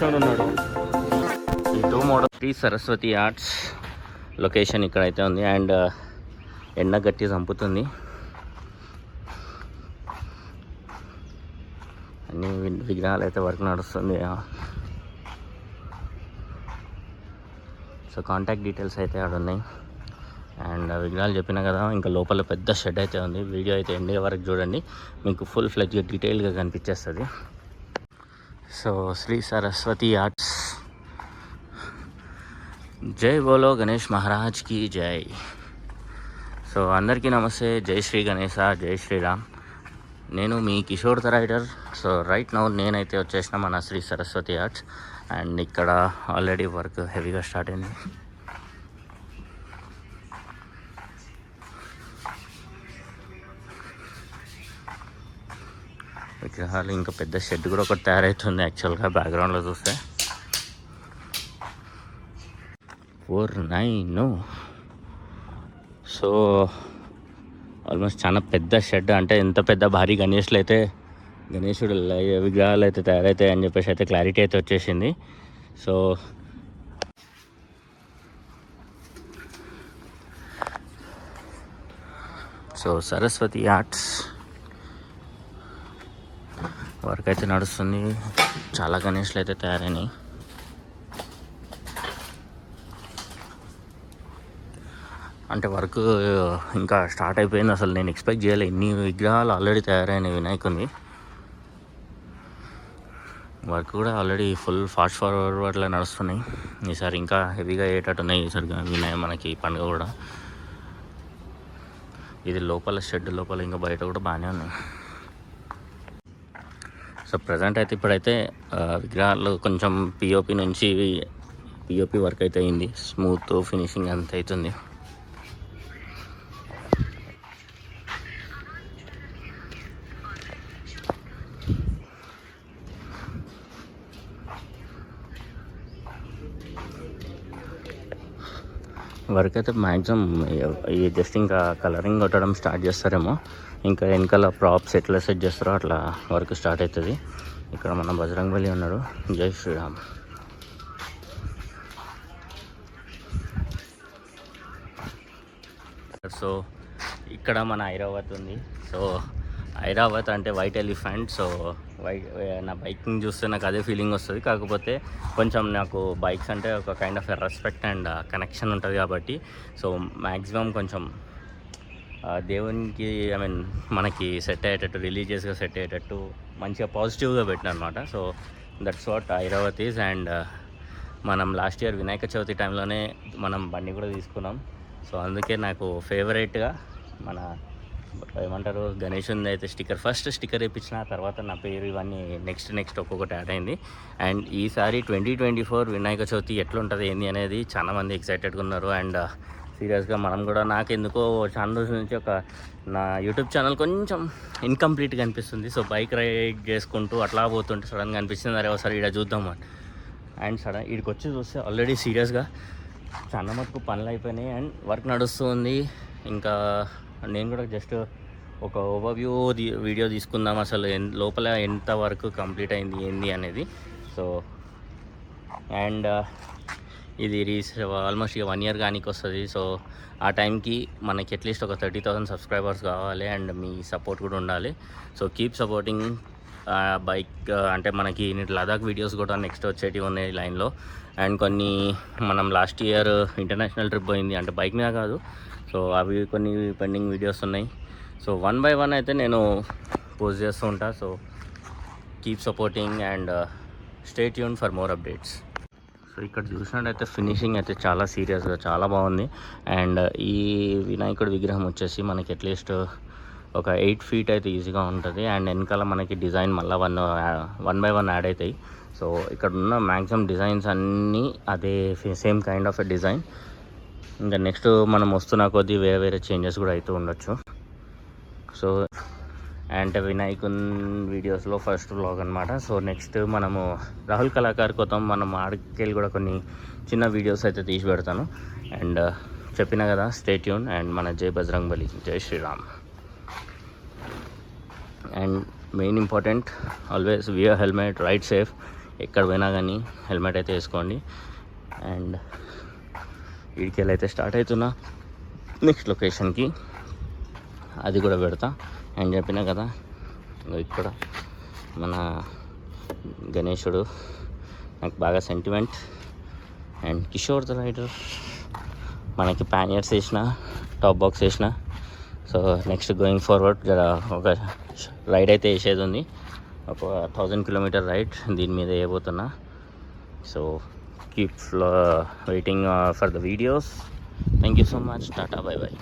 కూర్చొని ఉన్నాడు. ఈ 2 model Sri Saraswati Arts location ఇక్కడైతే ఉంది. అండ్ ఎండ గట్టి చంపుతుంది. అన్ని విగ్రహాలు అయితే వర్క్ నడుస్తుంది. సో కాంటాక్ట్ డీటెయిల్స్ అయితే ఆడ ఉన్నాయి. అండ్ విగ్రహాలు చెప్పినా కదా, ఇంకా లోపల పెద్ద షెడ్ అయితే ఉంది. వీడియో అయితే ఎండ్ వరకు చూడండి, మీకు ఫుల్ ఫ్లెడ్జ్ డీటెయిల్గా కనిపించేస్తుంది. సో శ్రీ సరస్వతి ఆర్ట్స్, జై బోలో గణేష్ మహారాజ్ కి జై. సో అందరికీ నమస్తే, జై శ్రీ గణేశ, జై శ్రీరామ్. నేను మీ Kishore the rider. So right now నేనైతే వచ్చేసిన మన శ్రీ సరస్వతి ఆర్ట్స్. అండ్ ఇక్కడ ఆల్రెడీ వర్క్ హెవీగా స్టార్ట్ అయింది. విగ్రహాలు ఇంకా పెద్ద షెడ్ కూడా ఒకటి తయారవుతుంది యాక్చువల్గా బ్యాక్గ్రౌండ్లో చూస్తే. 49. సో ఆల్మోస్ట్ చాలా పెద్ద షెడ్, అంటే ఎంత పెద్ద భారీ గణేష్లు అయితే గణేశుడు విగ్రహాలు అయితే తయారవుతాయి అని చెప్పేసి అయితే క్లారిటీ అయితే వచ్చేసింది. సో సరస్వతి ఆర్ట్స్ వర్క్ అయితే నడుస్తుంది. చాలా గణేష్లు అయితే తయారైనాయి. అంటే వర్క్ ఇంకా స్టార్ట్ అయిపోయింది. అసలు నేను ఎక్స్పెక్ట్ చేయలేదు, ఇన్ని విగ్రహాలు ఆల్రెడీ తయారైనాయి వినాయకుని. వర్క్ కూడా ఆల్రెడీ ఫుల్ ఫాస్ట్ ఫార్వర్డ్లో నడుస్తున్నాయి. ఈసారి ఇంకా హెవీగా అయ్యేటట్టున్నాయి ఈసారి మనకి పండుగ కూడా. ఇది లోపల షెడ్ లోపల, ఇంకా బయట కూడా బాగానే ఉన్నాయి. సో ప్రజెంట్ అయితే ఇప్పుడైతే విగ్రహాలు కొంచెం పిఓపి నుంచి పిఓపి వర్క్ అయితే అయింది. స్మూత్ ఫినిషింగ్ అంత అవుతుంది. వర్క్ అయితే మ్యాక్సిమం జస్ట్ ఇంకా కలరింగ్ కొట్టడం స్టార్ట్ చేస్తారేమో. ఇంకా వెనకాల ప్రాప్స్ ఎట్లా సెట్ చేస్తారో అట్లా వర్క్ స్టార్ట్ అవుతుంది. ఇక్కడ మన బజరంగబలి ఉన్నాడు. జై శ్రీరామ్. సో ఇక్కడ మన ఐరావత్ ఉంది. సో ఐరావత్ అంటే వైట్ ఎలిఫెంట్. సో నా బైకింగ్ చూస్తే నాకు అదే ఫీలింగ్ వస్తుంది. కాకపోతే కొంచెం నాకు బైక్స్ అంటే ఒక kind of respect and connection ఉంటుంది కాబట్టి సో మ్యాక్సిమం కొంచెం దేవునికి మనకి సెట్ అయ్యేటట్టు, రిలీజియస్గా సెట్ అయ్యేటట్టు మంచిగా పాజిటివ్గా పెట్టిన అనమాట. So that's what Airavat is. And మనం లాస్ట్ ఇయర్ వినాయక చవితి టైంలోనే మనం బండి కూడా తీసుకున్నాం. సో అందుకే నాకు ఫేవరెట్గా మన ఏమంటారు గణేషుని అయితే ఫస్ట్ స్టిక్కర్ వేయించిన, తర్వాత నా పేరు, ఇవన్నీ నెక్స్ట్ ఒక్కొక్కటి యాడ్ అయింది. అండ్ ఈసారి 2024 వినాయక చవితి ఎట్లుంటుంది ఏంది అనేది చాలామంది ఎక్సైటెడ్గా ఉన్నారు. అండ్ సీరియస్గా మనం కూడా, నాకెందుకో చాలా రోజుల నుంచి నా యూట్యూబ్ ఛానల్ కొంచెం ఇన్కంప్లీట్గా అనిపిస్తుంది. సో బైక్ రైడ్ చేసుకుంటూ అట్లా పోతుంటే సడన్గా అనిపిస్తుంది, అరే ఒకసారి ఇక్కడ చూద్దాం అని. అండ్ సడన్ ఇక్కడికి వచ్చి చూస్తే ఆల్రెడీ సీరియస్గా చాలా మటుకు పనులు అయిపోయినాయి అండ్ వర్క్ నడుస్తుంది. ఇంకా నేను కూడా జస్ట్ ఒక ఓవర్వ్యూ వీడియో తీసుకుందాం, అసలు లోపల ఎంత వర్క్ కంప్లీట్ అయింది ఏంది అనేది. సో అండ్ ఇది ఆల్మోస్ట్ ఇక 1 year కానికి వస్తుంది. సో ఆ టైంకి మనకి అట్లీస్ట్ ఒక 30,000 సబ్స్క్రైబర్స్ కావాలి అండ్ మీ సపోర్ట్ కూడా ఉండాలి. So keep supporting bike. అంటే మనకి లదాఖ్ వీడియోస్ కూడా నెక్స్ట్ వచ్చేటివి ఉన్నాయి లైన్లో. అండ్ కొన్ని మనం లాస్ట్ ఇయర్ ఇంటర్నేషనల్ ట్రిప్ పోయింది, అంటే బైక్ మీద కాదు. సో అవి కొన్ని పెండింగ్ వీడియోస్ ఉన్నాయి. సో 1 by 1 అయితే నేను పోస్ట్ చేస్తూ ఉంటా. So keep supporting and stay tune for more updates. So ఇక్కడ చూసినట్టయితే ఫినిషింగ్ అయితే చాలా సీరియస్గా చాలా బాగుంది. అండ్ ఈ వినాయకుడి విగ్రహం వచ్చేసి మనకి అట్లీస్ట్ ఒక 8 feet అయితే ఈజీగా ఉంటుంది. అండ్ వెనకాల మనకి డిజైన్ మళ్ళీ 1 by 1 యాడ్ అవుతాయి. సో ఇక్కడ ఉన్న మ్యాక్సిమం డిజైన్స్ అన్నీ అదే same kind of a design. ఇంకా నెక్స్ట్ మనం వస్తున్న కొద్దీ వేరే చేంజెస్ కూడా అవుతూ ఉండొచ్చు. సో అంటే వినాయకున్ వీడియోస్లో ఫస్ట్ వ్లాగ్ అనమాట. సో నెక్స్ట్ మనము రాహుల్ కళాకార్ కోసం మనం ఆడికెళ్ళి కూడా కొన్ని చిన్న వీడియోస్ అయితే తీసి పెడతాను. అండ్ చెప్పిన కదా, స్టే ట్యూన్. అండ్ మన జై బజరంగబలి, జై Shriram. And main important, always wear helmet, ride safe. ఎక్కడ పోయినా కానీ హెల్మెట్ అయితే వేసుకోండి. అండ్ వీడికెళ్ళి అయితే స్టార్ట్ అవుతున్నా నెక్స్ట్ లొకేషన్కి, అది కూడా పెడతా. అండ్ చెప్పినా కదా ఇక్కడ మన గణేశుడు నాకు బాగా sentiment. And Kishore the rider మనకి ప్యానియర్స్ వేసిన, టాప్ బాక్స్ వేసిన. సో నెక్స్ట్ గోయింగ్ ఫార్వర్డ్ ఒక రైడ్ అయితే వేసేది ఉంది, ఒక 1000 కిలోమీటర్ రైడ్ దీని మీద వేయబోతున్నా. So keep waiting for the videos. Thank you so much. Tata, bye by.